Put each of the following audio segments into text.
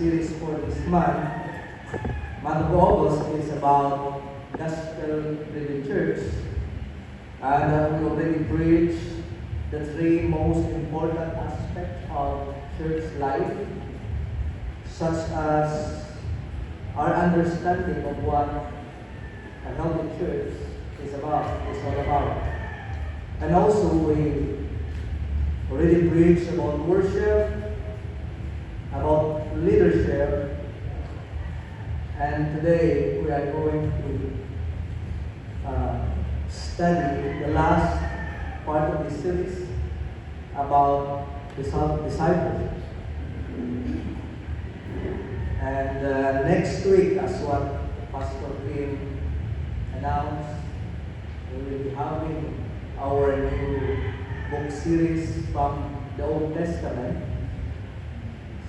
series for this month of August, is about Gospel Living Church. And we already preached the three most important aspects of church life, such as our understanding of what a healthy church is all about. And also we already preached about worship, about leadership, and today we are going to study the last part of this series about discipleship. And next week, as what Pastor Kim announced, we will be having our new book series from the Old Testament,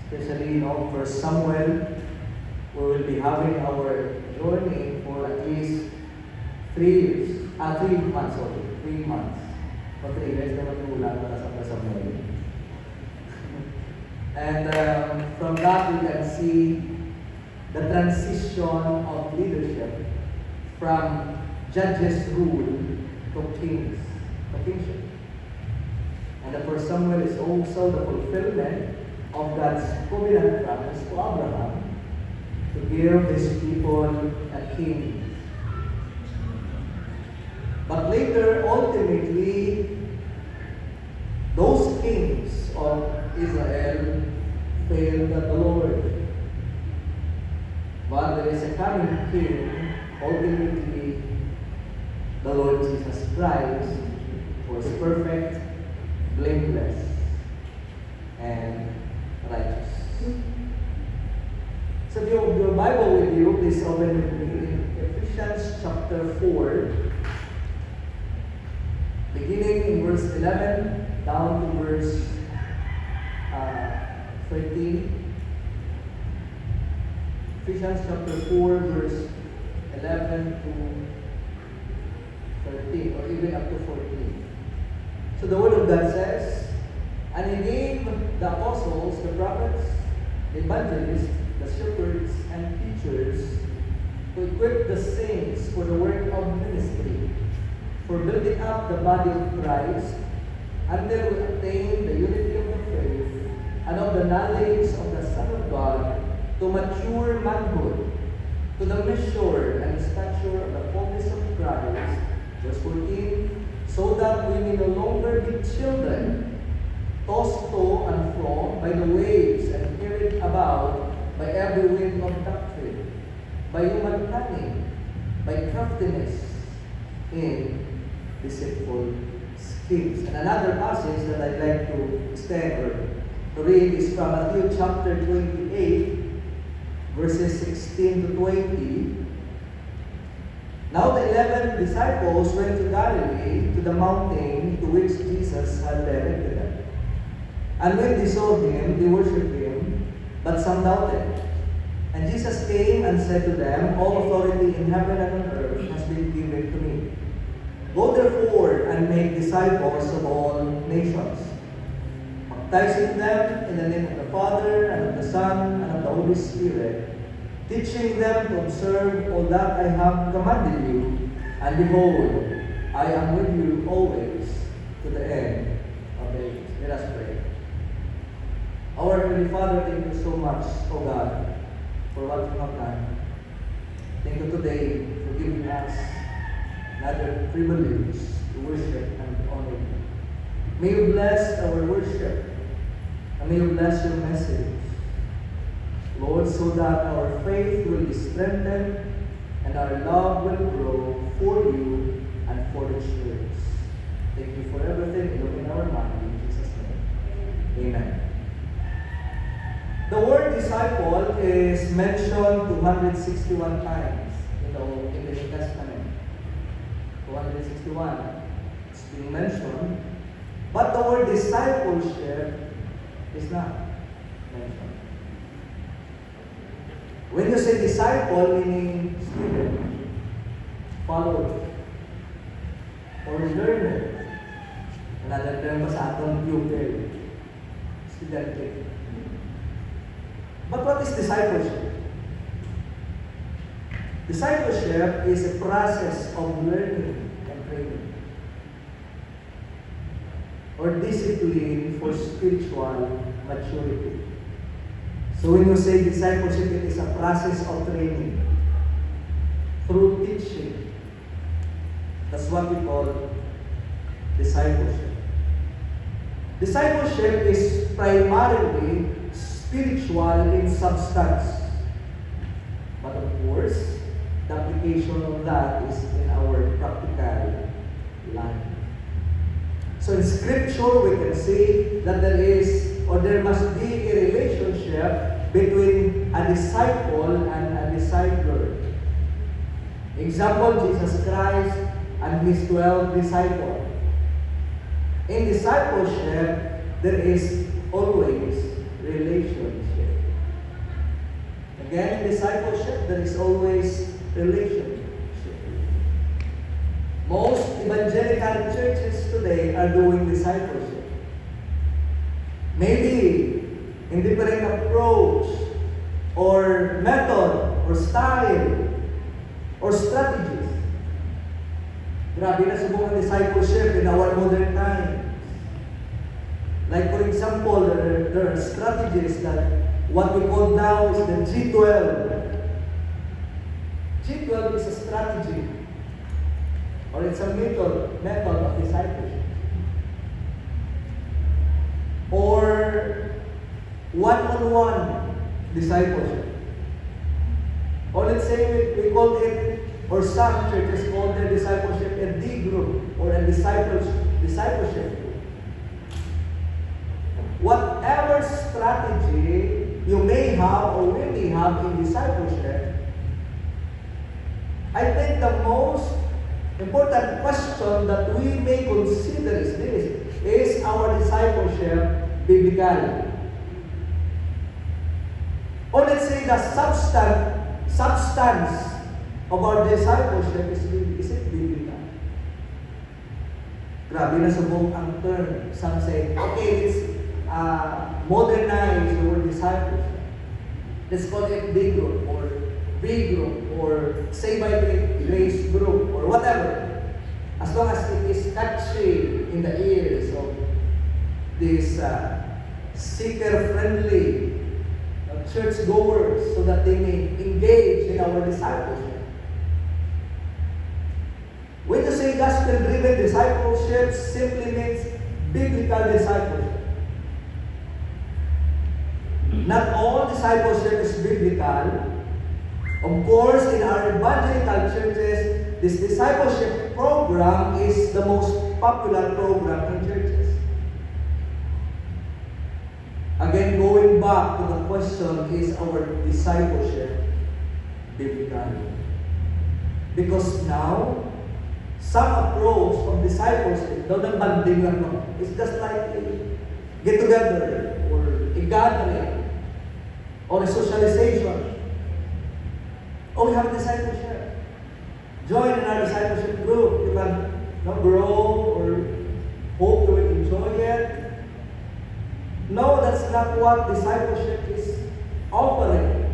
especially First Samuel. We will be having our journey for at least 3 months. For 3 years naman yung ulan para sa First Samuel. And from that we can see the transition of leadership from judges' rule to kingship. And the First Samuel is also the fulfillment of God's covenant promise to Abraham to give his people a king. But later, ultimately, those kings of Israel failed the Lord. But there is a coming king, ultimately, the Lord Jesus Christ, who is perfect, blameless, and righteous. So if you have your Bible with you, please open with me in Ephesians chapter 4, beginning in verse 11 down to verse 13. Ephesians chapter 4, verse 11 to 13, or even up to 14. So the Word of God says, "And He gave the apostles, the prophets, the evangelists, the shepherds, and teachers to equip the saints for the work of ministry, for building up the body of Christ, until we attain the unity of the faith and of the knowledge of the Son of God, to mature manhood, to the measure and stature of the fullness of Christ." Verse 14, "So that we may no longer be children, tossed to and fro by the waves and carried about by every wind of doctrine, by human cunning, by craftiness in deceitful schemes." And another passage that I'd like to extend or to read is from Matthew chapter 28, verses 16 to 20. "Now the 11 disciples went to Galilee, to the mountain to which Jesus had directed them. And when they saw him, they worshipped him, but some doubted. And Jesus came and said to them, 'All authority in heaven and on earth has been given to me. Go therefore and make disciples of all nations, baptizing them in the name of the Father, and of the Son, and of the Holy Spirit, teaching them to observe all that I have commanded you. And behold, I am with you always to the end of the age.'" Let us pray. Our Heavenly Father, thank you so much, O God, for what you have done. Thank you today for giving us another privilege to worship and honor you. May you bless our worship, and may you bless your message, Lord, so that our faith will be strengthened and our love will grow for you and for the church. Thank you for everything. Illumin our mind in Jesus' name. Amen. The word disciple is mentioned 261 times in the New Testament. 261 is being mentioned, but the word discipleship is not mentioned. When you say disciple, meaning student, follower, or learner, another term pa sa aton pupil, student. But what is discipleship? Discipleship is a process of learning and training, or discipline for spiritual maturity. So when you say discipleship, it is a process of training through teaching. That's what we call discipleship. Discipleship is primarily spiritual in substance. But of course, the application of that is in our practical life. So in Scripture, we can see that there must be a relationship between a disciple and a discipler. Example, Jesus Christ and His 12 disciples. In discipleship, there is always relationship. Again, in discipleship, there is always relationship. Most evangelical churches today are doing discipleship. Maybe in different approach, or method, or style, or strategies. Grabe na subok ang discipleship in our modern times. Like for example, there are strategies that what we call now is the G12. G12 is a strategy, or it's a method of discipleship. Or one-on-one discipleship. Or let's say we call it, or some churches call their discipleship a D group or a discipleship group. Whatever strategy you may have or we may have in discipleship, I think the most important question that we may consider is this: is our discipleship biblical? Or let's say the substance of our discipleship is it biblical? Grabe na subong ang term. Some say, okay, let's modernize the word discipleship. Let's call it D group, or B group, or Say by Grace group, or whatever. As long as it is catchy in the ears of these seeker-friendly church-goers, so that they may engage in our discipleship. When you say gospel-driven discipleship, simply means biblical discipleship. Not all discipleship is biblical. Of course, in our evangelical churches, this discipleship program is the most popular program in churches. Again, going back to the question, is our discipleship biblical? Because now, some approach of discipleship, daw ng banding lang, no? It's just like a get-together, or a gathering, or a socialization. Oh, we have discipleship. Join in our discipleship group. You can grow or hope you will enjoy it. No, that's not what discipleship is offering.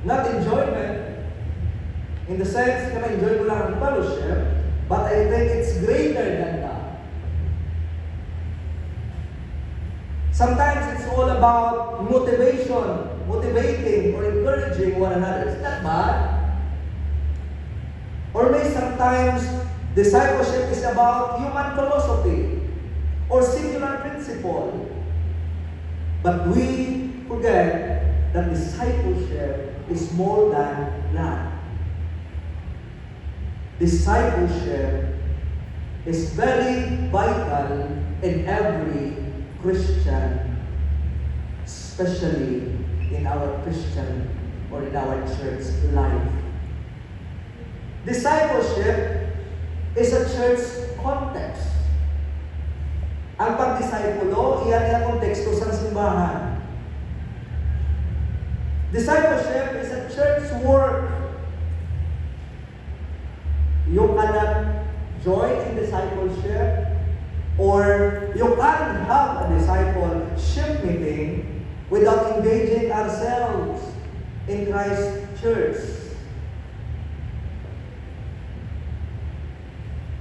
Not enjoyment, in the sense na enjoy mo lang ang fellowship, but I think it's greater than that. Sometimes it's all about motivation, motivating or encouraging one another. Is that bad? Or may sometimes discipleship is about human philosophy or singular principle. But we forget that discipleship is more than that. Discipleship is very vital in every Christian, especially in our Christian or in our church life. Discipleship is a church context. Ang pagdisaypulo, iyan ang konteksto sa simbahan. Discipleship is a church work. You cannot join in discipleship, or you can have a discipleship meeting without engaging ourselves in Christ's church.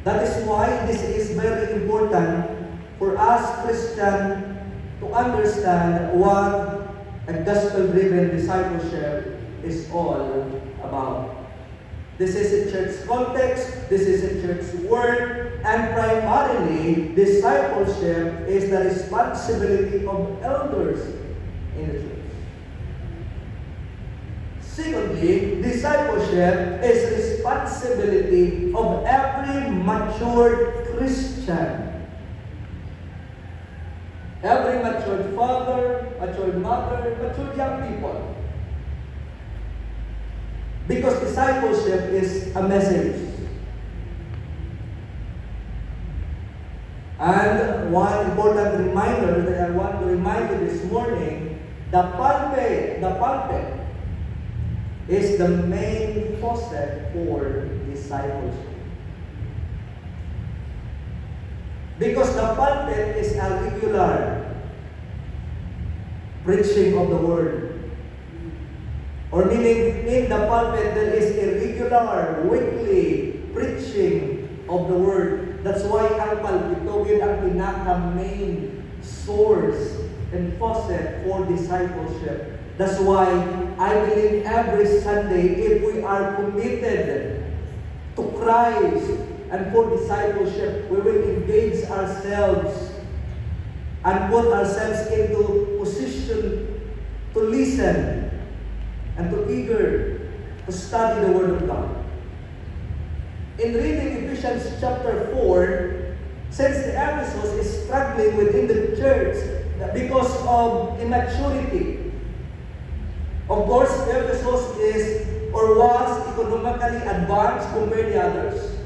That is why this is very important for us Christians to understand what a gospel-driven discipleship is all about. This is a church context, this is a church word, and primarily, discipleship is the responsibility of elders in the church. Secondly, discipleship is responsibility of every matured Christian. Every matured father, matured mother, matured young people. Because discipleship is a message. And one important reminder that I want to remind you this morning, the pulpit is the main faucet for discipleship. Because the pulpit is a regular preaching of the word. Or meaning, in the pulpit, there is a regular, weekly preaching of the word. That's why ang pulpito yun ang pinaka-main source and faucet for discipleship. That's why I believe every Sunday, if we are committed to Christ and for discipleship, we will engage ourselves and put ourselves into position to listen and to eager to study the Word of God. In reading Ephesians chapter 4, since the Ephesus is struggling within the church because of immaturity. Of course, Ephesus is or was economically advanced compared to others.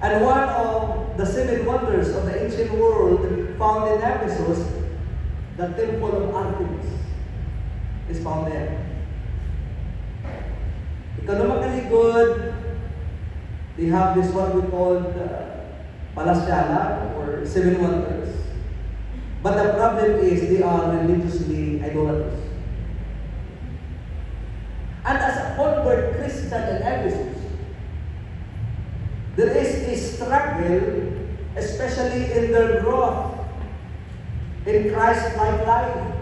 And one of the seven wonders of the ancient world found in Ephesus, the temple of Artemis, is found there. Economically good, they have this what we call Palasyala or seven wonders. But the problem is they are religiously idolaters. And as a convert Christian in Ephesus, there is a struggle, especially in their growth in Christ-like life.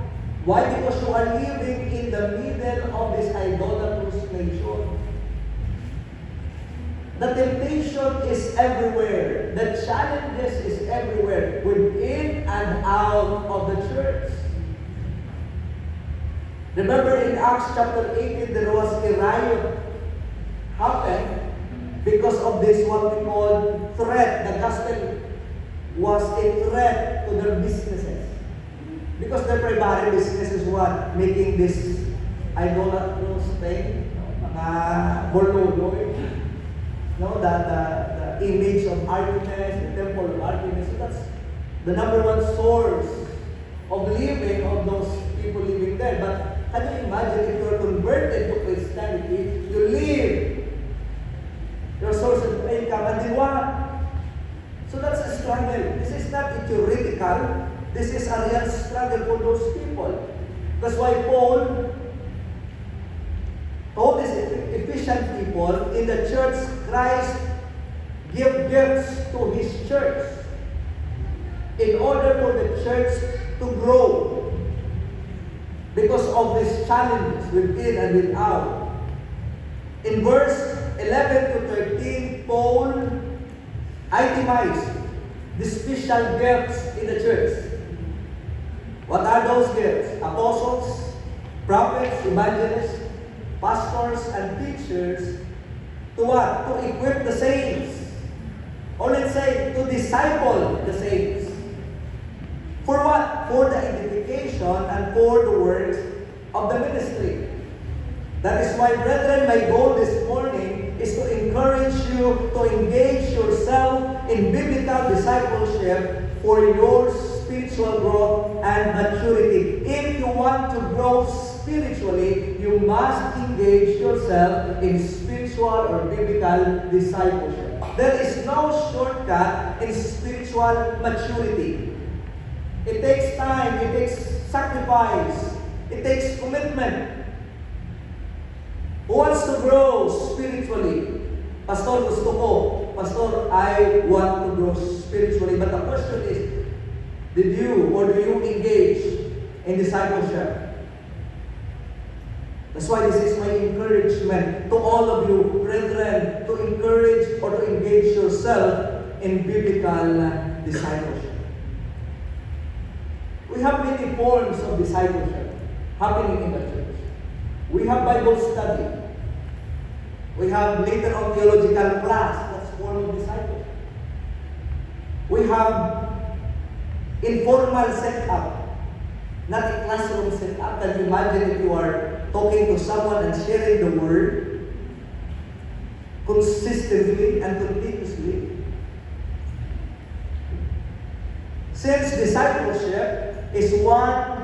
Why? Because you are living in the middle of this idolatrous nation. The temptation is everywhere. The challenges is everywhere, within and out of the church. Remember in Acts chapter 18, there was a riot happened because of this what we call threat. The gospel was a threat to their businesses. Because their primary business is what? Making this idolatrous thing, mga borloloy. No, the image of Artemis, the temple of Artemis. So that's the number one source of living of those people living there. But can you imagine if you are converted to Christianity, you live your source of income, and then what? So that's a struggle. This is not a theoretical. This is a real struggle for those people. That's why Paul told these Ephesian people in the church, Christ gave gifts to His church in order for the church to grow because of these challenges within and without. In verse 11 to 13, Paul itemized the special gifts in the church. What are those gifts? Apostles, prophets, evangelists, pastors, and teachers. To what? To equip the saints. Or let's say, to disciple the saints. For what? For the edification and for the works of the ministry. That is why, brethren, my goal this morning is to encourage you to engage yourself in biblical discipleship for your spiritual growth and maturity. If you want to grow spiritually, you must engage yourself in spiritual or biblical discipleship. There is no shortcut in spiritual maturity. It takes time, it takes sacrifice, It takes commitment. Who wants to grow spiritually? Pastor, gusto ko. Pastor, I want to grow spiritually. But the question is, did you or do you engage in discipleship? That's why this is my encouragement to all of you, brethren, to encourage or to engage yourself in biblical discipleship. We have many forms of discipleship happening in the church. We have Bible study. We have later on theological class. That's form of discipleship. We have informal setup, not a classroom setup. Can you imagine if you are talking to someone and sharing the word consistently and continuously? Since discipleship is one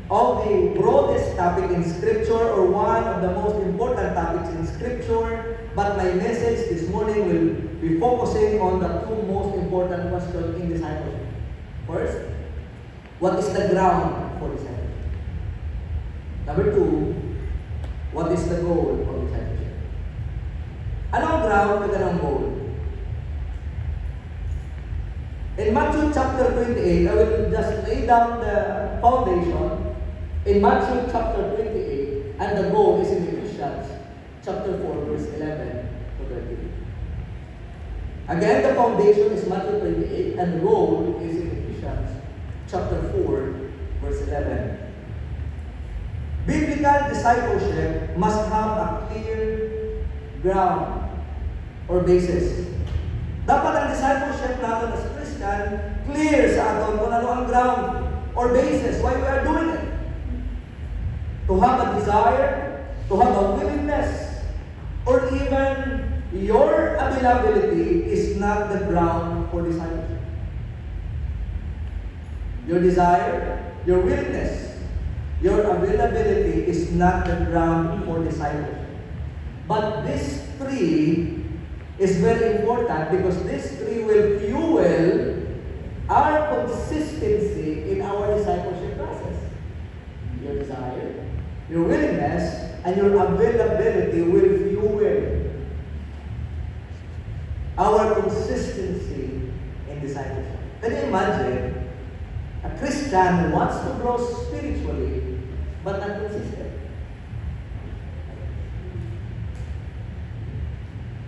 of the broadest topic in Scripture, or one of the most important topics in Scripture, but my message this morning will be focusing on the two most important questions in discipleship. First, what is the ground for discipleship? Number two, what is the goal of discipleship? Anong ground at anong goal? In Matthew chapter 28, I will just lay down the foundation. In Matthew chapter 28, and the goal is in Ephesians chapter 4, verse 11 to 33. Again, the foundation is Matthew 28, and the goal is in Ephesians chapter 4, verse 11. Biblical discipleship must have a clear ground or basis. Dapat ang discipleship natin as Christian, clear sa aton kung ano ang ground or basis why we are doing it. To have a desire, to have a willingness, or even your availability is not the ground for discipleship. Your desire, your willingness, your availability is not the ground for discipleship. But this three is very important because this three will fuel our consistency in our discipleship process. Your desire, your willingness, and your availability will fuel our consistency in discipleship. Can you imagine a Christian who wants to grow spiritually but not consistent?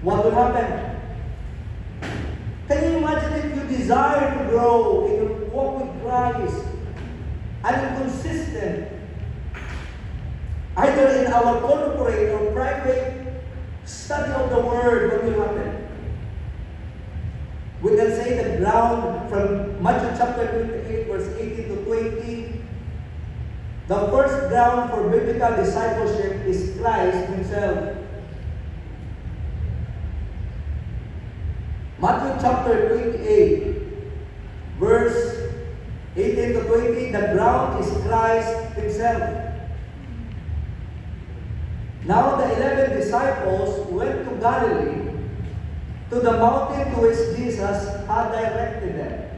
What will happen? Can you imagine if you desire to grow in your walk with Christ and consistent, either in our corporate or private study of the Word? What will happen? We can say the ground from Matthew chapter 28, verse 18 to 20. The first ground for biblical discipleship is Christ Himself. Matthew chapter 28, verse 18 to 20, the ground is Christ Himself. Now the 11 disciples went to Galilee, to the mountain to which Jesus had directed them.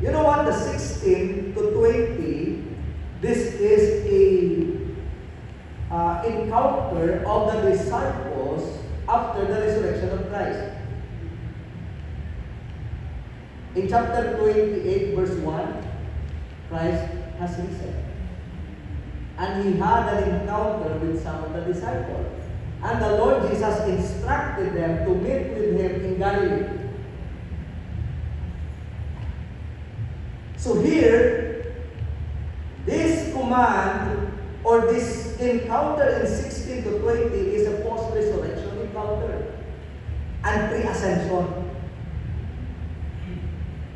You know what? The 16 to 20, this is a encounter of the disciples after the resurrection of Christ. In chapter 28, verse 1, Christ has risen. And He had an encounter with some of the disciples. And the Lord Jesus instructed them to meet with Him in Galilee. So here, this command or this encounter in 16 to 20 is a post-resurrection encounter and pre-ascension.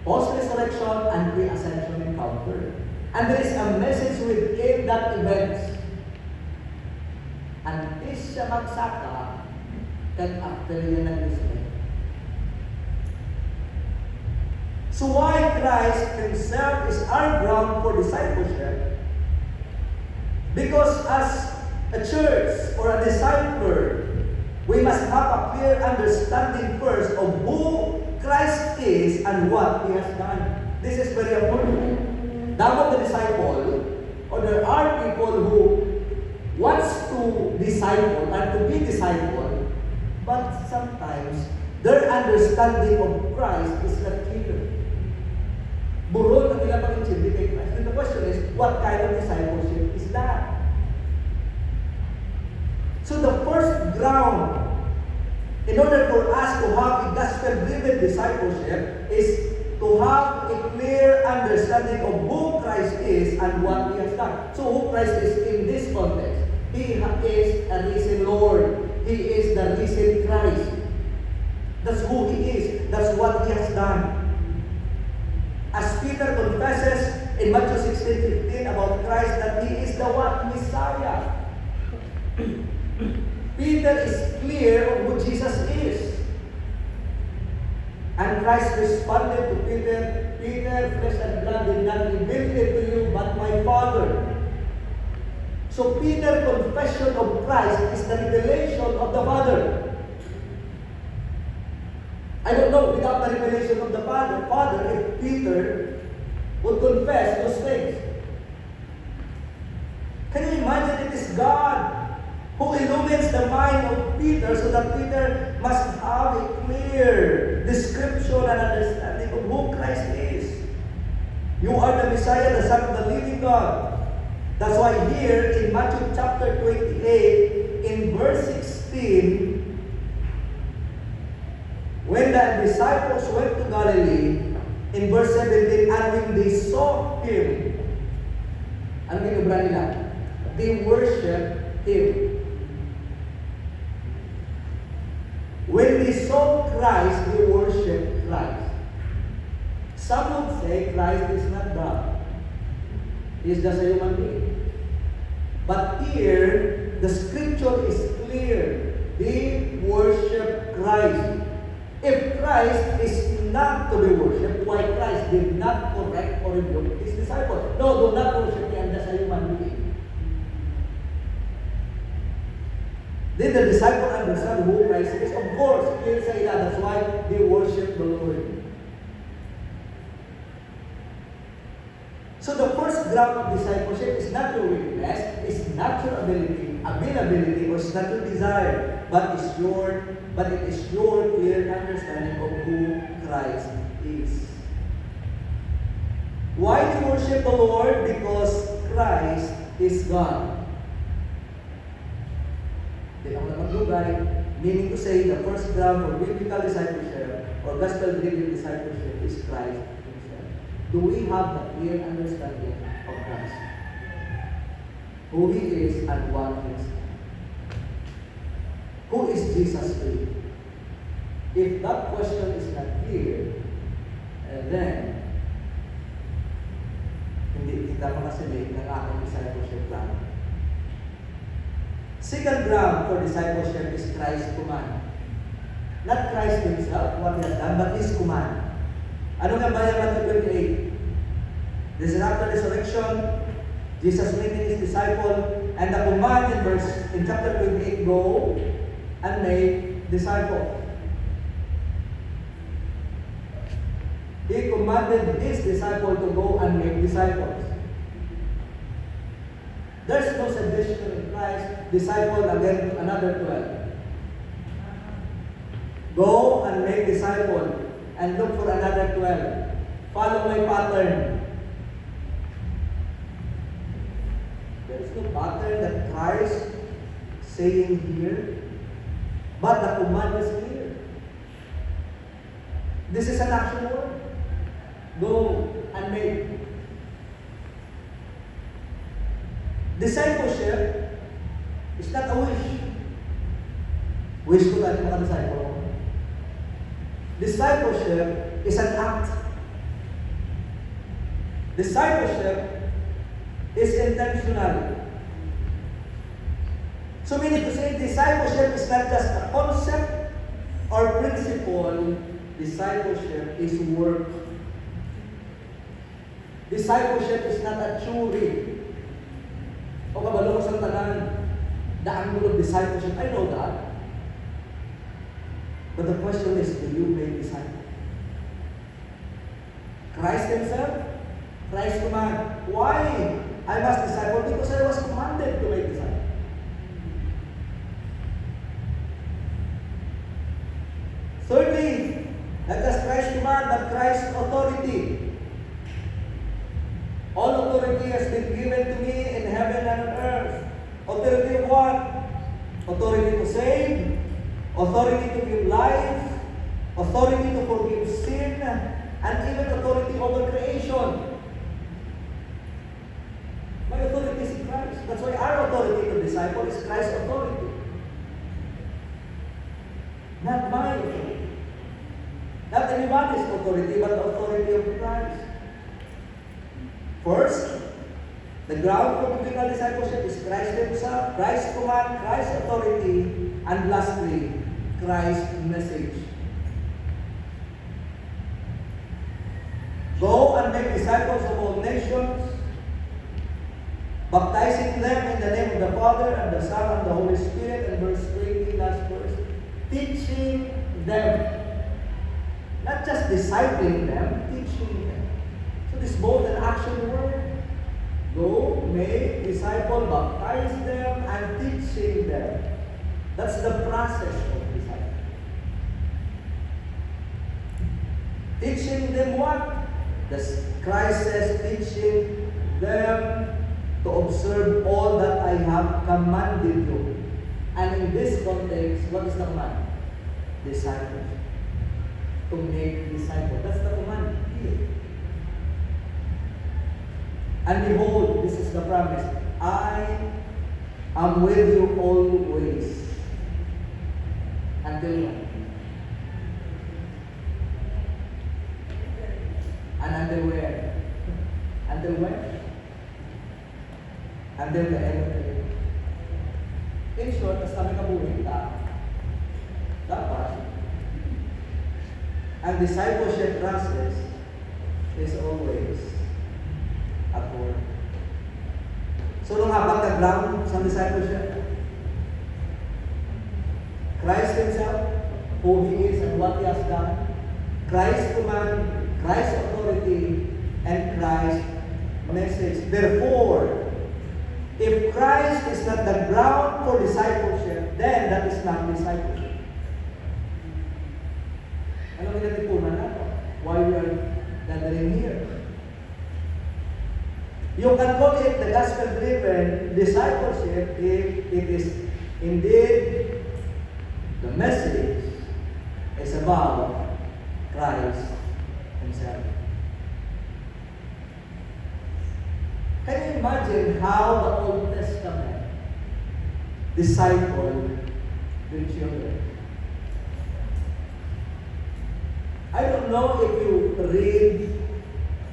Post-resurrection and pre-ascension encounter. And there is a message within that event. And this siya magsaka kan after yun nag-resurrect. So why Christ Himself is our ground for discipleship? Because as a church or a disciple, we must have a clear understanding first of who Christ is and what He has done. This is very important. Dapat the disciple, or there are people who wants to disciple and to be discipled, but sometimes their understanding of Christ is not clear. Burol ang ilang pag-intindi kay Christ. And the question is, what kind of discipleship is that? So the first ground in order for us to have a gospel-driven discipleship is to have a clear understanding of who Christ is and what He has done. So who Christ is in this context? He is a risen Lord. He is the risen Christ. That's who He is. That's what He has done. As Peter confesses in Matthew 16:15 about Christ that He is the what? Messiah. Peter is clear on who Jesus is. And Christ responded to Peter, Peter, flesh and blood did not reveal it to you, but my Father. So Peter's confession of Christ is the revelation of the Father. I don't know, without the revelation of the Father, if Peter would confess those things. Can you imagine it is God who illumines the mind of Peter so that Peter must have a clear description and understanding of who Christ is. You are the Messiah, the Son of the living God. That's why here in Matthew chapter 28, in verse 16, when the disciples went to Galilee, in verse 17, and when they saw Him, ano ginubra nila? They worshiped Him. When they saw Christ, they worshiped Christ. Some would say Christ is not God. He is just a human being. But here, the scripture is clear. They worship Christ. If Christ is not to be worshipped, why Christ did not correct or rebuke His disciples? No, do not worship me, I'm just a human being. Did the disciple understand who Christ is? Of course, clear sa ila. That's why they worship the Lord. So the first ground of discipleship is not your weakness, it's not your availability, or it's not your desire, but it is your clear understanding of who Christ is. Why do you worship the Lord? Because Christ is God. Then ako naman lugay, meaning to say, the first ground for biblical discipleship or gospel-driven discipleship is Christ Himself. Do we have the clear understanding of Christ? Who He is and what He is? Who is Jesus to you? If that question is not clear, then hindi kita makasilig ng aking discipleship plan. Second ground for discipleship is Christ's command. Not Christ Himself, what He has done, but His command. Ano nga ba yung Matthew 28? This is after resurrection, Jesus meeting His disciple, and the command in chapter 28, go and make disciples. He commanded His disciple to go and make disciples. There's no suggestion in Christ, disciple again another 12. Go and make disciple and look for another 12. Follow my pattern. There is no pattern that Christ saying here, but the command is clear. This is an action word. Go and make. Discipleship is not a wish. Wish ko tayo mga disciple. Discipleship is an act. Discipleship is intentional. So meaning to say, discipleship is not just a concept or principle. Discipleship is work. Discipleship is not a theory. O kabalo ko sa tanan, daan mo ng discipleship. I know that. But the question is, do you make disciples? Christ Himself, Christ's command. Why I must disciple because I was commanded to make disciples. Thirdly, not just Christ's command, but Christ's authority. All authority has been given to me in heaven and on earth. Authority of what? Authority to save, authority to give life, authority to forgive sin, and even authority over creation. My authority is in Christ. That's why our authority to disciple is Christ's authority. Not my authority. Not anybody's authority, but the authority of Christ. First, the ground for biblical discipleship is Christ Himself, Christ's command, Christ's authority, and lastly, Christ's message. Go and make disciples of all nations, baptizing them in the name of the Father, and the Son, and the Holy Spirit, and verse 20, last verse, teaching them. Not just discipling them, teaching them. So this is both an action word. Go, make, disciple, baptize them, and teaching them. That's the process of disciple. Teaching them what? Christ says, teaching them to observe all that I have commanded you. And in this context, what is the command? Disciples. To make disciples. That's the command here. And behold, this is the promise. I am with you always. Until when? And until where? Until when? Until the end of the day. In short, as kami kabuhin tao, dapat ang discipleship process is always at work. So, nung habang ka-ground sa discipleship, Christ Himself, who He is and what He has done, Christ's command, Christ's authority, and Christ's message. Therefore, if Christ is not the ground for discipleship, then that is not discipleship. Ano ang pinatipunan natin? Why we are gathering here? You can call it the gospel-driven discipleship if it is indeed the message is about Christ Himself. Can you imagine how the Old Testament discipled the children? I don't know if you read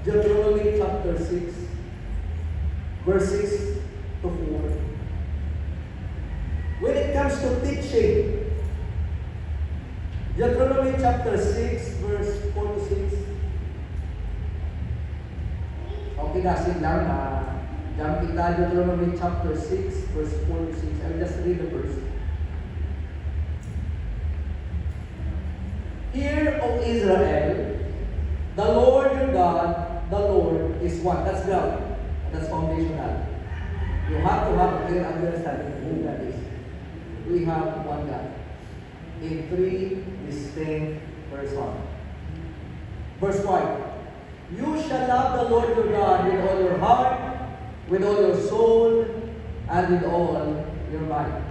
Deuteronomy chapter 6, verse 6 to 4. When it comes to teaching, Deuteronomy chapter 6, verse 4 to 6. Okay, nasin lang na jump kita Deuteronomy chapter 6, verse 4 to 6. I'll just read the verse. Hear, O Israel, the Lord your God, the Lord is one. That's ground. That's foundational. You have to have a clear understanding of who God is. We have one God in three distinct persons. Verse 5. You shall love the Lord your God with all your heart, with all your soul, and with all your might.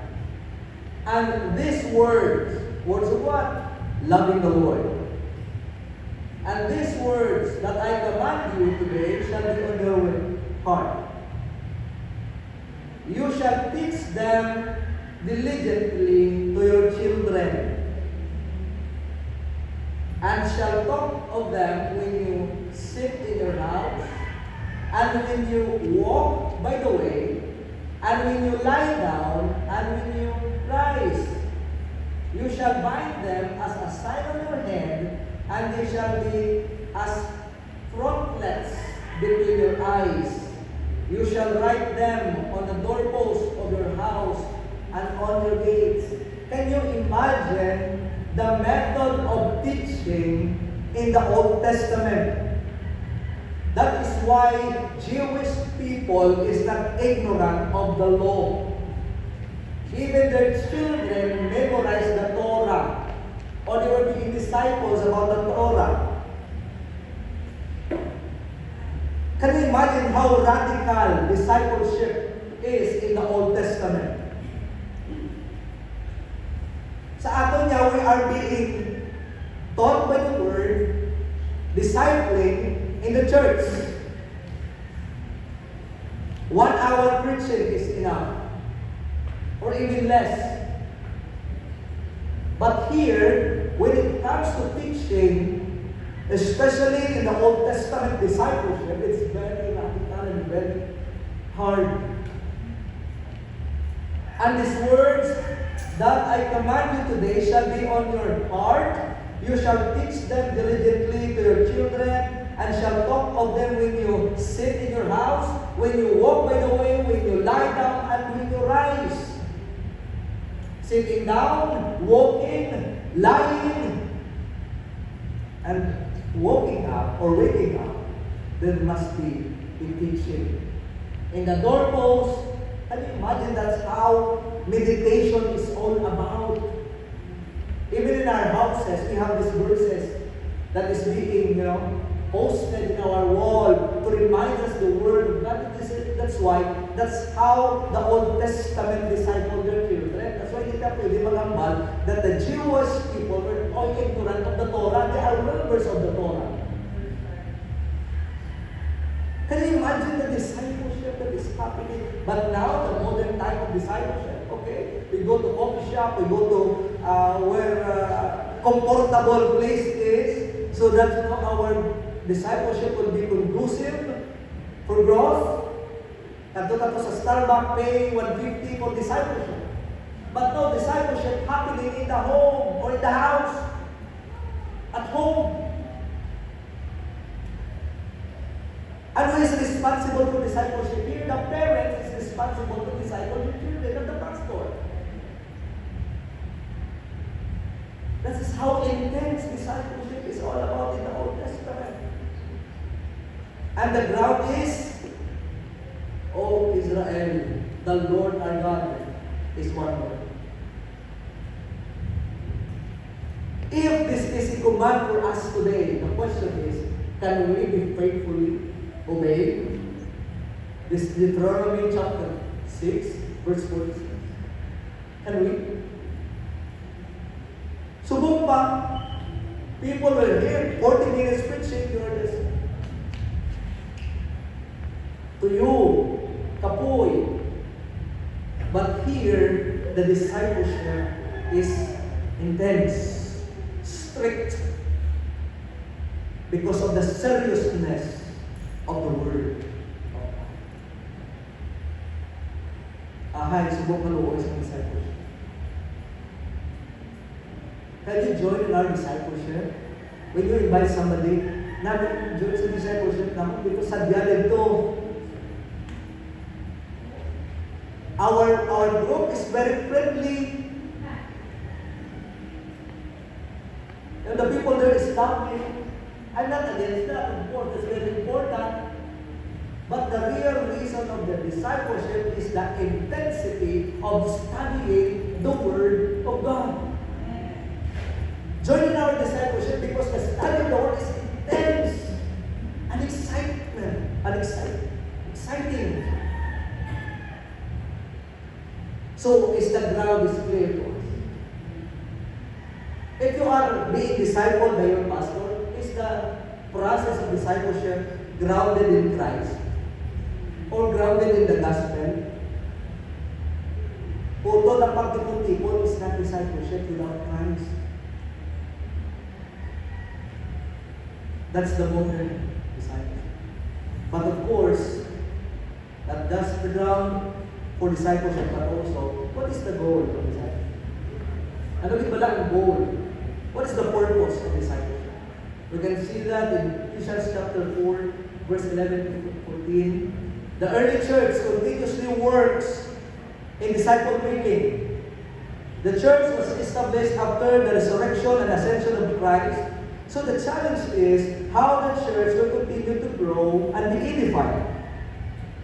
And these words of what? Loving the Lord. And these words that I command you today shall be on your heart. You shall teach them diligently to your children, and shall talk of them when you sit in your house, and when you walk by the way, and when you lie down, and when you rise. You shall bind them as a sign on your hand, and they shall be as frontlets between your eyes. You shall write them on the doorposts of your house and on your gates. Can you imagine the method of teaching in the Old Testament? That is why Jewish people is not ignorant of the law. Even their children memorize the Torah, or they were being disciples about the Torah. Can you imagine how radical discipleship is in the Old Testament? Sa ato niya, we are being taught by the Word, discipling in the church. 1 hour preaching is enough, or even less. But here, when it comes to teaching, especially in the Old Testament discipleship, it's very radical and very hard. And these words that I command you today shall be on your heart. You shall teach them diligently to your children, and shall talk of them when you sit in your house, when you walk by the way, when you lie down, and when you rise. Sitting down, walking, lying, and waking up or waking up, there must be a teaching. In the doorpost, can you imagine that's how meditation is all about? Even in our houses, we have these verses that is being, posted in our wall to remind us the Word of God. That's how the Old Testament discipled their children. That's why hindi na pwede magambal that the Jewish people were all ignorant of the Torah. They are members of the Torah. Can you imagine the discipleship that is happening? But now, the modern type of discipleship, okay? We go to coffee shop, we go to where comfortable place is, so that our discipleship will be conducive for growth. Nandun ako sa Starbucks paying $150 for discipleship. But no discipleship happening in the home or in the house. At home. And who is responsible for discipleship here? The parents is responsible to disciple your children, not the pastor. That is how intense discipleship is all about in the Old Testament. And the ground is, O Israel, the Lord our God is one Lord. If this is a command for us today, the question is, can we be faithfully obey? This Deuteronomy chapter 6, verse 46. Can we? Subok pa, people will hear 40 minutes preaching, you are this. To you, kapoy. But here, the discipleship is intense, strict, because of the seriousness of the Word. Ahay, subok na looy sa discipleship. Can you join in our discipleship? When you invite somebody, namin join sa discipleship namin because sadya dito. Our group is very friendly. And the people there is lovely. I'm not against that, of course, it's very important. But the real reason of the discipleship is the intensity of studying the Word of God. Join in our discipleship because the study of the Word is intense and exciting. So, is the ground is clear to us. If you are being discipled by your pastor, is the process of discipleship grounded in Christ or grounded in the gospel? Puto ng pagtipon-tipon is not discipleship without Christ. That's the modern discipleship. But of course, that's the ground for discipleship, but also, what is the goal of discipleship? Ano ba ang goal? What is the purpose of discipleship? We can see that in Ephesians chapter 4, verse 11 to 14. The early church continuously works in disciple making. The church was established after the resurrection and ascension of Christ. So the challenge is, how the church will continue to grow and be edified.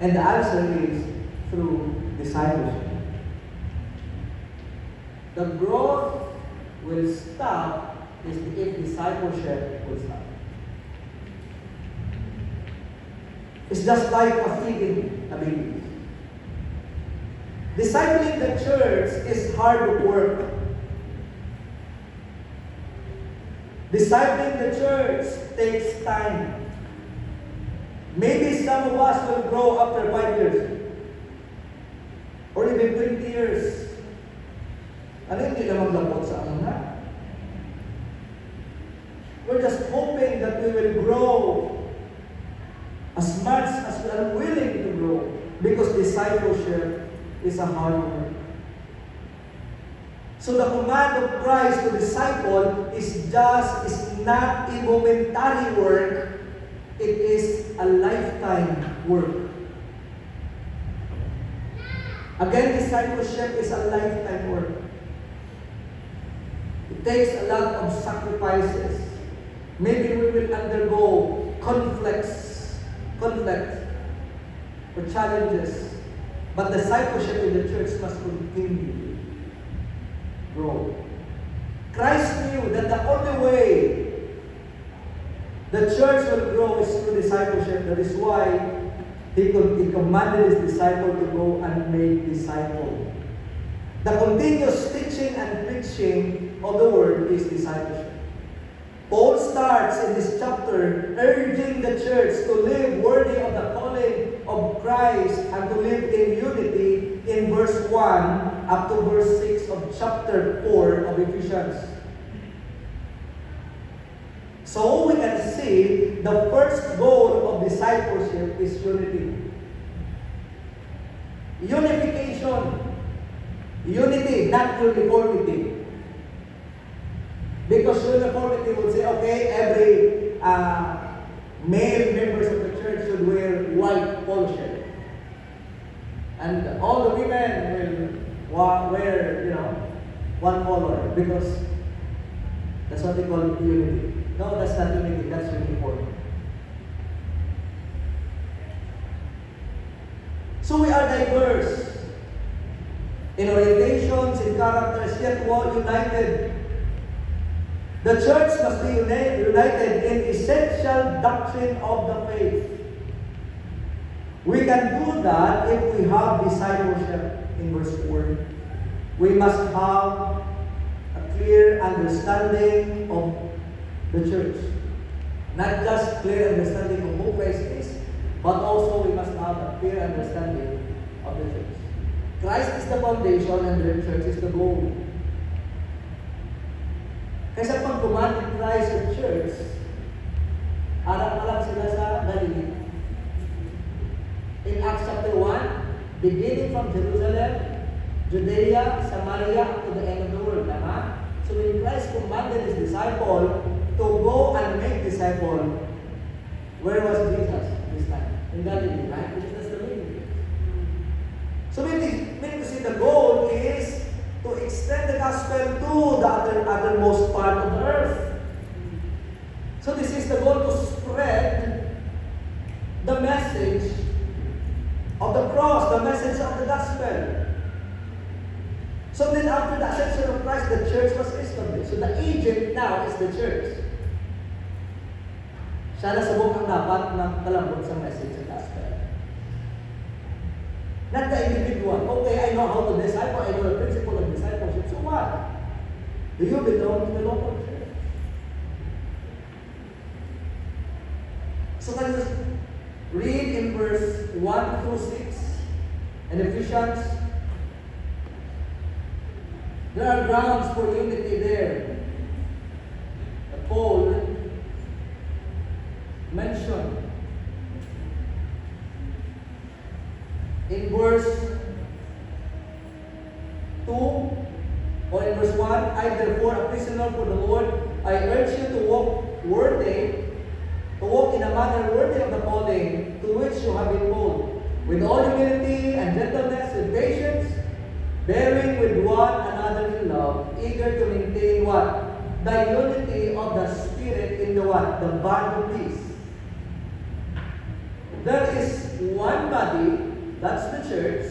And the answer is through discipleship. The growth will stop if discipleship will stop. It's just like a feeding a baby. Discipling the church is hard work. Discipling the church takes time. Maybe some of us will grow after 5 years. Or even 20 years. Ano hindi na maglabot sa una? We're just hoping that we will grow as much as we are willing to grow, because discipleship is a hard work. So the command of Christ to disciple is not a momentary work, it is a lifetime work. Again, discipleship is a lifetime work. It takes a lot of sacrifices. Maybe we will undergo conflict or challenges. But discipleship in the church must continue to grow. Christ knew that the only way the church will grow is through discipleship. That is why He commanded His disciples to go and make disciples. The continuous teaching and preaching of the word is discipleship. Paul starts in this chapter urging the church to live worthy of the calling of Christ and to live in unity in verse 1 up to verse 6 of chapter 4 of Ephesians. So we can see the first goal of discipleship is unity. Unification. Unity, not uniformity. Because uniformity would say, okay, every male members of the church should wear white polo shirt. And all the women will wear, one color, because that's what they call unity. No, that's not unity, that's uniformity. So we are diverse in orientations, in characters, yet all united. The church must be united in essential doctrine of the faith. We can do that if we have discipleship in verse 4. We must have a clear understanding of the church. Not just clear understanding of who Christ is, but also we must have a clear understanding of the church. Christ is the foundation and the church is the goal. Kaysa pag command ni Christ sa church, harap pa lang sila sa Galilee. In Acts chapter 1, beginning from Jerusalem, Judea, Samaria, up to the end of the world. Tama? So when Christ commanded His disciple to go and make disciples, where was Jesus this time? In Galilee, right? Because that's the meaning. So we need to see the goal is to extend the gospel to the othermost part of the earth. So this is the goal, to spread the message of the cross, the message of the gospel. So then after the ascension of Christ, the church was established. So the agent now is the church. Siya na subok ang dapat na kalambot sa message of gospel. Not the individual. Okay, I know how to disciple. I know the principle of discipleship. So what? Do you belong to the local church? So can you read in verse 1 through 6 in Ephesians? There are grounds for unity there. Paul mentioned in verse 2 or in verse 1, I therefore, a prisoner for the Lord, I urge you to walk in a manner worthy of the calling to which you have been called, with all humility and gentleness, with patience, bearing with one another in love, eager to maintain what? the unity of the Spirit in the what? The bond of peace. There is one body, that's the church,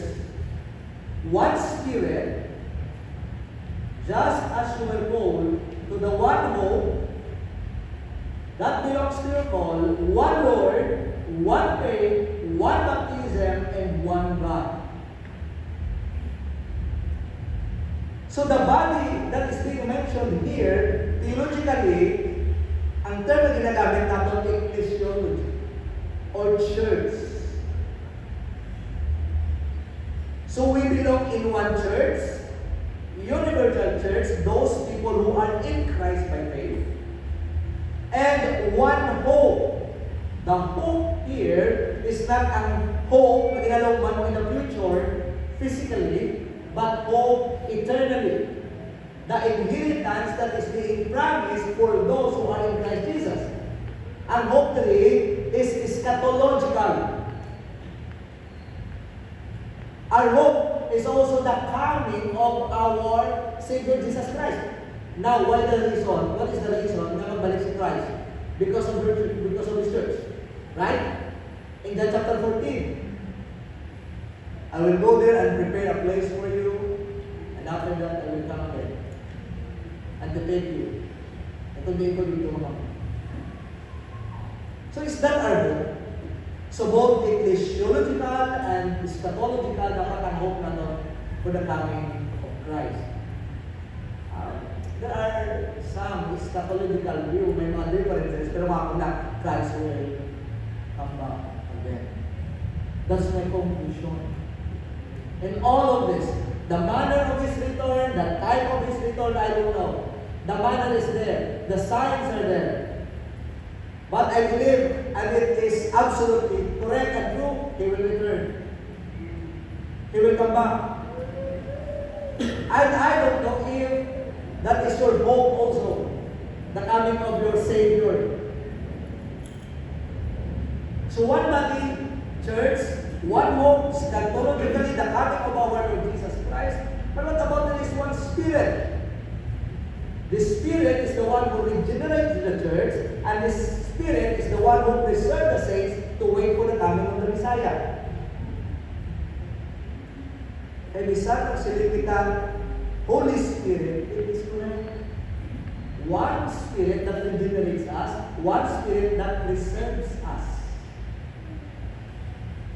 one Spirit, just as you were called to the one hope that belongs to your call, one Lord, one faith, one baptism, and one God. So the body that is being mentioned here, theologically, ang term na ginagamit natin ay ecclesiology or church. So we belong in one church, universal church, those people who are in Christ by faith, and one hope. The hope here is not ang hope na ginalawman mo in the future physically, but hope eternally. The inheritance that is being promised for those who are in Christ Jesus. Ang hope today is eschatological. Our hope is also the coming of our Savior Jesus Christ. Now, what is the reason? What is the reason na magbalik si Christ? Because of His church. Right? In John chapter 14, I will go there and prepare a place for you, and after that, I will come again and to take you. Ito din ko dito mga. So is that our hope? So both ecclesiological and eschatological dapat ang hope na to for the coming of Christ. There are some eschatological view, may mga differences, pero mga na Christ will come back again. That's my conclusion. In all of this, the manner of His return, the time of His return, I don't know. The manner is there. The signs are there. But I believe, and it is absolutely correct and true, He will return. He will come back. And I don't know if that is your hope also, the coming of your Savior. So one body, church, one hope, eschatologically the coming of our Lord Jesus Christ. But what about there is one Spirit? The Spirit is the one who regenerates the church, and the Spirit is the one who preserves the saints to wait for the coming of the Messiah. And bisan ang silipitan, Holy Spirit, it is correct. One Spirit that regenerates us, one Spirit that preserves us.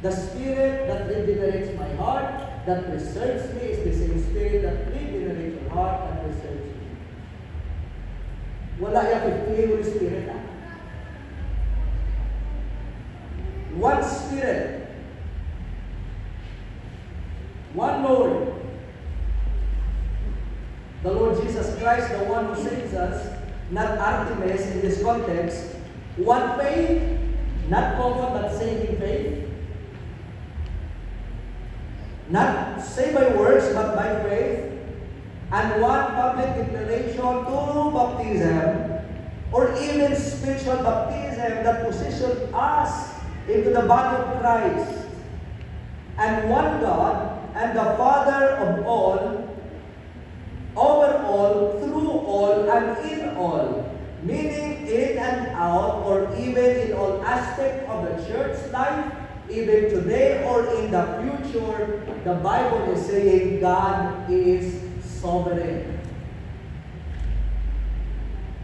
The Spirit that regenerates my heart, that preserves me, is the same Spirit that regenerates your heart and preserves you. Wala yung 50 Holy Spirit. One Spirit. One Lord. The Lord Jesus Christ, the one who saves us, not Artemis in this context. One faith, not common but saving faith. Not saved by works but by faith. And one public declaration to baptism, or even spiritual baptism that positions us into the body of Christ. And one God, and the Father of all, over all, through all, and in all, meaning in and out, or even in all aspects of the church life, even today or in the future. The Bible is saying God is sovereign.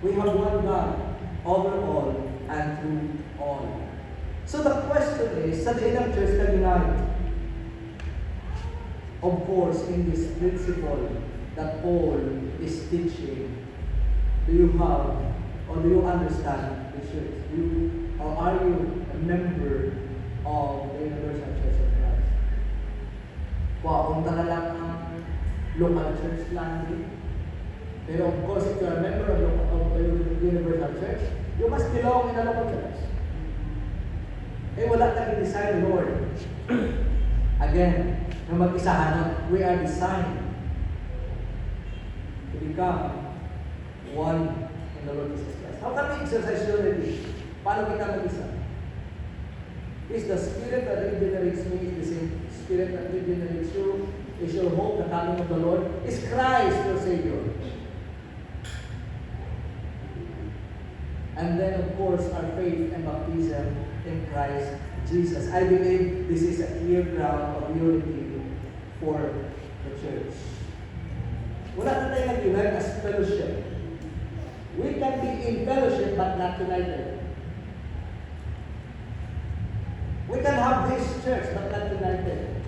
We have one God over all and through all. So the question is, sa ilang church na unite? Of course, in this principle that Paul is teaching, do you have or do you understand the church? Or are you a member of the Universal Church of Christ? Punta na lang ang local church lang din. Pero of course, if you are a member of the Universal Church, you must belong in a local church. Eh wala tayong design, Lord. Again, na mag-isahan, we are designed to become one in the Lord Jesus Christ. How can we exercise unity? Paano kita mag-isa? Is the Spirit that regenerates me, is the same Spirit that regenerates you? Is your hope the coming of the Lord? Is Christ your Savior? And then, of course, our faith and baptism in Christ Jesus. I believe this is a clear ground of unity for the church. Wala na tayo nag-unite as fellowship. We can be in fellowship but not united. We can have this church but not united.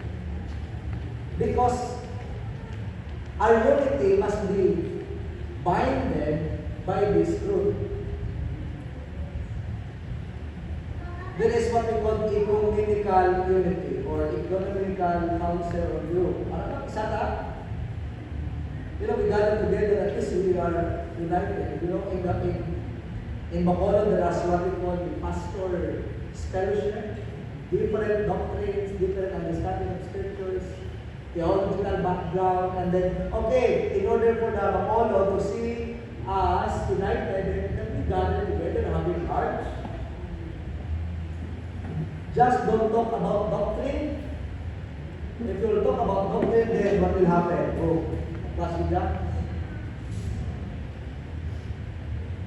Because our unity must be binded by this truth. There is what we call ecumenical unity or ecumenical council or group. Isa ka? We gather together, at least we are united. In Bacolod, there is what we call the pastor fellowship. Different doctrines, different understanding of scriptures, theological background, and then, okay, in order for the Bacolod to see us united, then we gather together, having hearts. Just don't talk about doctrine. If you talk about doctrine, then what will happen? Oh, class with that.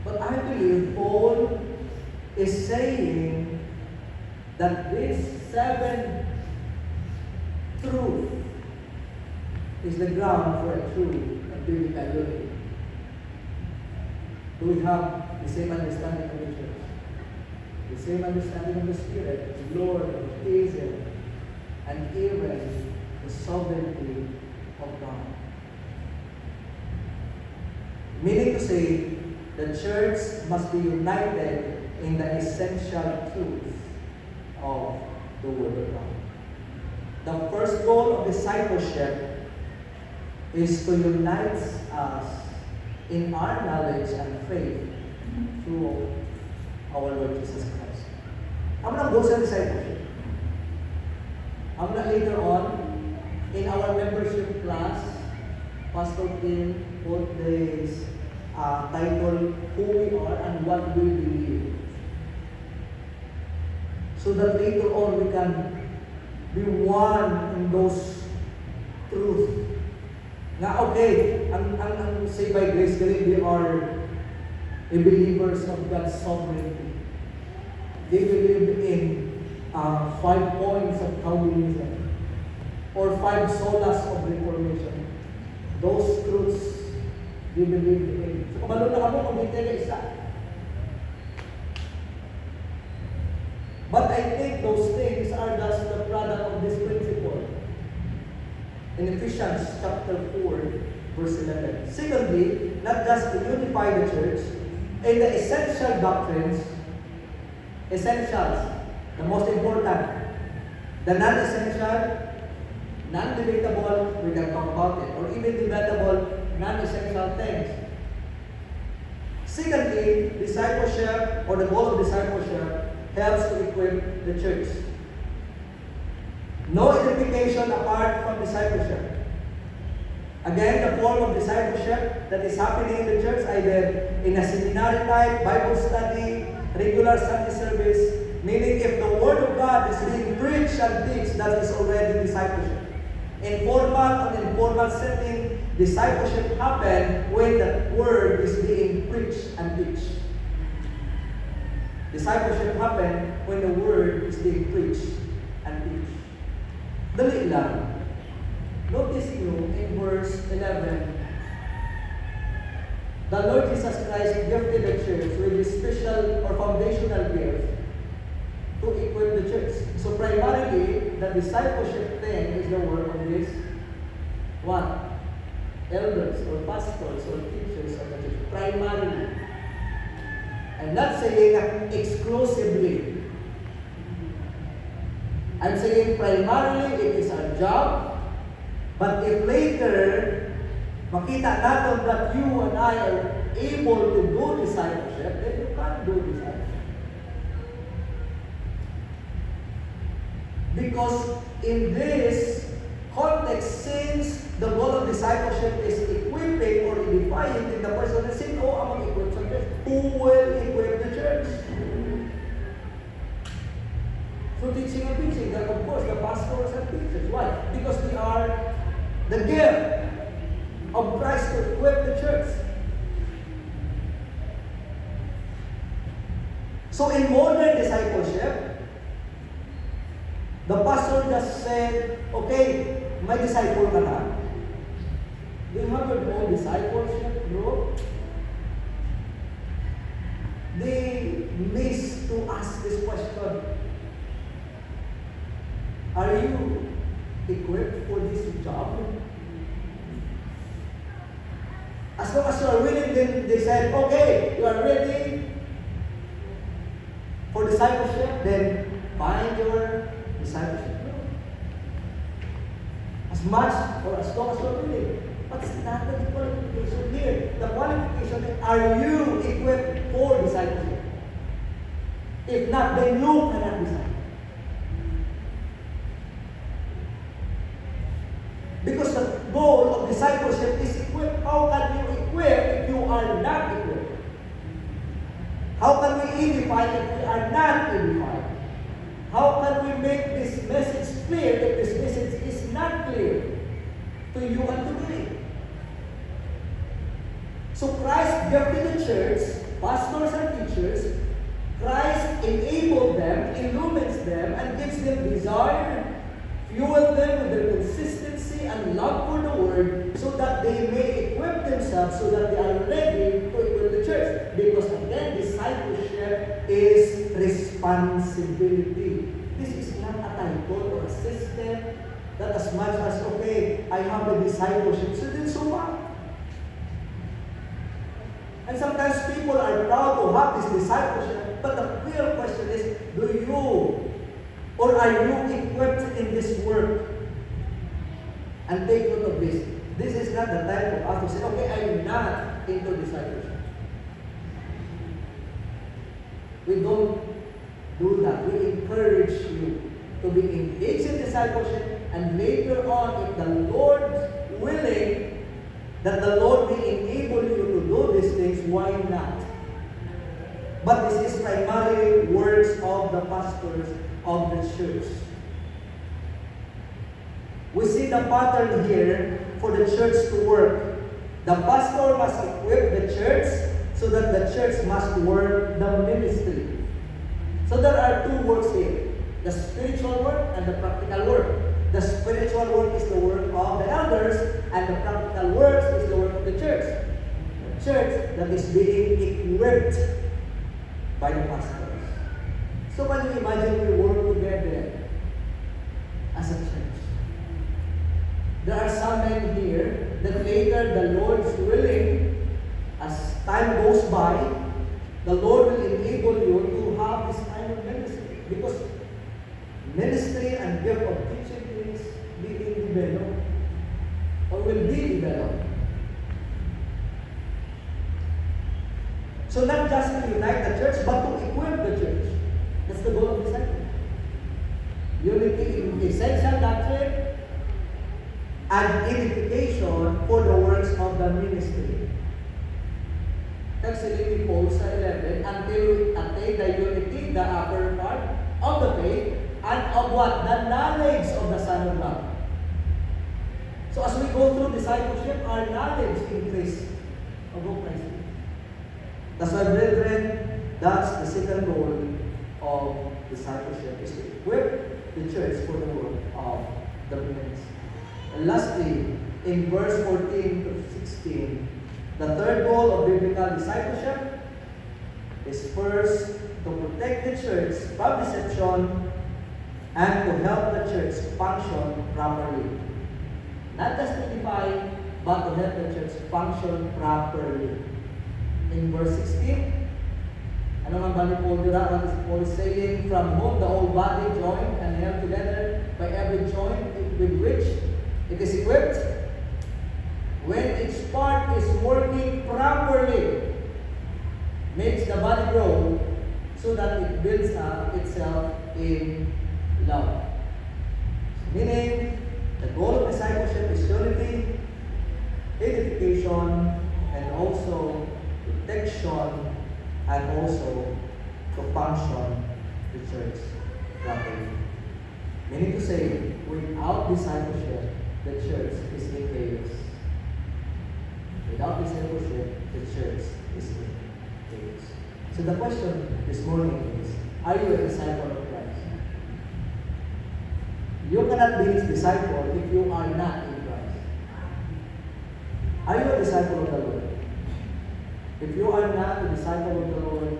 But I believe Paul is saying that this 7 truth is the ground for a true and biblical unity. Do we have the same understanding of the church? The same understanding of the Spirit, the Lord, the baptism, and even the sovereignty of God. Meaning to say, the church must be united in the essential truth of the Word of God. The first goal of discipleship is to unite us in our knowledge and faith through our Lord Jesus Christ. I'm not going to discipleship. I'm not later on in our membership class, Pastor Tim put this title, Who We Are and What We Believe. So that later on we can be one in those truths. Now, okay, ang say by grace, they are believers of God's sovereignty. They believe in 5 points of Calvinism or 5 solas of Reformation. Those truths they believe in. So, kabalo na kamo kung hindi isa. But I think those things are just the product of this principle. In Ephesians chapter 4, verse 11. Secondly, not just to unify the church, in the essential doctrines, essentials, the most important, the non-essential, non-debatable, we can talk about it, or even debatable, non-essential things. Secondly, discipleship, or the goal of discipleship, helps to equip the church. No edification apart from discipleship. Again, the form of discipleship that is happening in the church, either in a seminary type, Bible study, regular Sunday service, meaning if the Word of God is being preached and teached, that is already discipleship. In formal and informal setting, discipleship happens when the Word is being preached and teached. Discipleship happens when the Word is being preached and teached. Dali lang. Notice you in verse 11, the Lord Jesus Christ gifted the church with a special or foundational gift to equip the church. So primarily, the discipleship thing is the work of these what? Elders or pastors or teachers of the church. Primarily. I'm not saying exclusively. I'm saying primarily it is our job. But if later, makita natin that you and I are able to do discipleship, then you can do discipleship. Because in this context, since the goal of discipleship is equipping or edifying in the person, sino ang mag-equip sa church? Who will equip the church? So teaching and preaching, that of course, the pastors and teachers. Why? Because we are the gift of Christ to equip the church. So in modern discipleship, the pastor just said, okay, may disciple ka na. Do you have your own discipleship group? They miss to ask this question. Are you equipped for this job? As long as you are willing, then they said, okay, you are ready for discipleship, then find your discipleship group. As much or as long as you are willing. But it's not the qualification here. The qualification is, are you equipped for discipleship? If not, then you cannot disciple. Because the goal of discipleship is equipped. How can you equip if you are not equipped? How can we edify if we are not edified? How can we make this message clear if this message is not clear to you and to me? So Christ gifted the church, pastors and teachers. Christ enabled them, illumines them, and gives them desire, fuel them with their consistency and love for the word, so that they may equip themselves, so that they are ready to equip the church. Because again, discipleship is responsibility. This is not a title or a system that as much as, okay, I have a discipleship, so then so what? And sometimes people are proud to have this discipleship, but the real question is, do you or are you equipped in this work? And take note of this. This is not the time for us to say, okay, I'm not into discipleship. We don't do that. We encourage you to be engaged in discipleship, and later on, if the Lord willing, that the Lord will enable you to do these things, why not? But this is primarily works of the pastors of the church. We see the pattern here for the church to work. The pastor must equip the church so that the church must work the ministry. So there are two works here. The spiritual work and the practical work. The spiritual work is the work of the elders, and the practical work is the work of the church. The church that is being equipped by the pastors. So can you imagine we work together as a church? There are some men here that later the Lord is willing, as time goes by, the Lord will enable you to have this kind of ministry. Because ministry and gift of teaching is being developed or will be developed. So not just to unite the church, but to equip the church. That's the goal of discipleship. Unity in essential doctrine and edification for the works of the ministry. Actually, Paul sa 11, until we attain the unity, the upper part of the faith, and of what? The knowledge of the Son of God. So as we go through discipleship, our knowledge increases of who Christ is. That's why, brethren, that's the second goal of discipleship, is to equip the church for the work of the ministry. And lastly, in verse 14 to 16, the third goal of biblical discipleship is first to protect the church from deception and to help the church function properly. Not just to edify, but to help the church function properly. In verse 16, ano ang bali Paul dira? What is Paul saying? From whom the whole body joined and held together by every joint with which it is equipped, when each part is working properly, makes the body grow so that it builds up itself in love. Meaning, the goal of discipleship is unity, edification, and also protection, and also to function the church properly. Meaning to say, without discipleship, the church is in chaos. Without discipleship, the church is in chaos. So the question this morning is, are you a disciple of Christ? You cannot be His disciple if you are not in Christ. Are you a disciple of the Lord? If you are not a disciple of the Lord,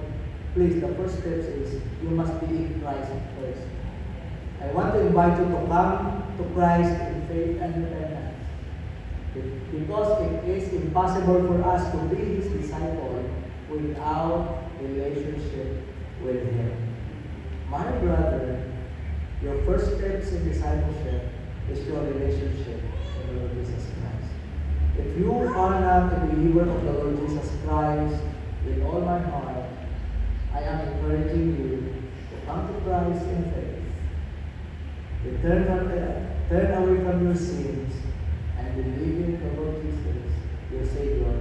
please, the first step is you must be in Christ first. I want to invite you to come to Christ in faith and repentance. Because it is impossible for us to be His disciple without relationship with Him. My brother, your first steps in discipleship is your relationship with the Lord Jesus Christ. If you are not a believer of the Lord Jesus Christ with all my heart, I am encouraging you to come to Christ in faith. Turn away from your sins and believe in the Lord Jesus, your Savior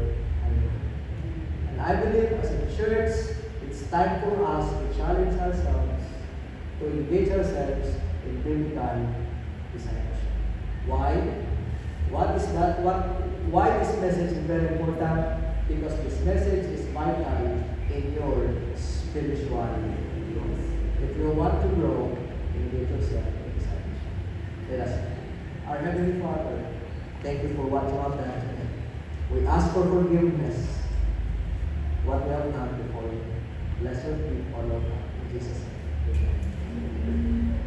and Lord. And I believe as a church, it's time for us to challenge ourselves, to engage ourselves in biblical discipleship. Why? What is that? Why this message is very important? Because this message is vital in your spiritual growth. If you want to grow, engage yourself in discipleship. Let us pray. Our Heavenly Father, thank you for what you have done today. We ask for forgiveness what we have done before you. Bless your people, Lord, in Jesus' name. Amen.